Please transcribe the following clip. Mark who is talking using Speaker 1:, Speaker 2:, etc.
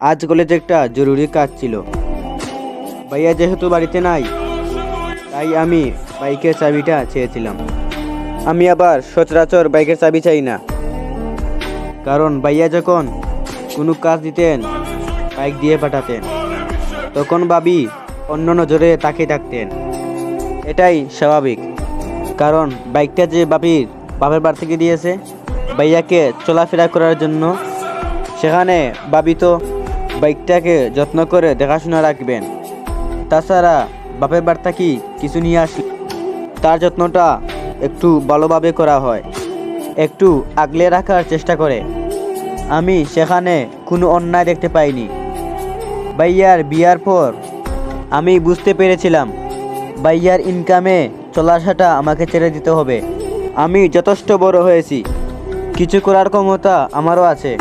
Speaker 1: আজ কলেজে একটা জরুরি কাজ ছিল। ভাইয়া যেহেতু বাড়িতে নাই, তাই আমি বাইকের চাবিটা চেয়েছিলাম। আমি আবার সচরাচর বাইকের চাবি চাই না, কারণ ভাইয়া যখন কোনো কাজ দিতেন বাইক দিয়ে পাঠাতেন, তখন ভাবি অন্য নজরে তাকিয়ে থাকতেন। এটাই স্বাভাবিক, কারণ বাইকটা যে বাপের বাড়ি থেকে দিয়েছে ভাইয়াকে চলাফেরা করার জন্য, সেখানে ভাবি তো বাইকটাকে যত্ন করে দেখাশোনা রাখবেন। তাছাড়া বাপের বাড়ি থেকে কিছু নিয়ে আসলে তার যত্নটা একটু ভালোভাবে করা হয়, একটু আগলে রাখার চেষ্টা করে। আমি সেখানে কোনো অন্যায় দেখতে পাইনি। ভাইয়ার বিয়ার পর আমি বুঝতে পেরেছিলাম ভাইয়ার ইনকামে চলার আশাটা আমাকে ছেড়ে দিতে হবে। আমি যথেষ্ট বড় হয়েছি, কিছু করার ক্ষমতা আমারও আছে।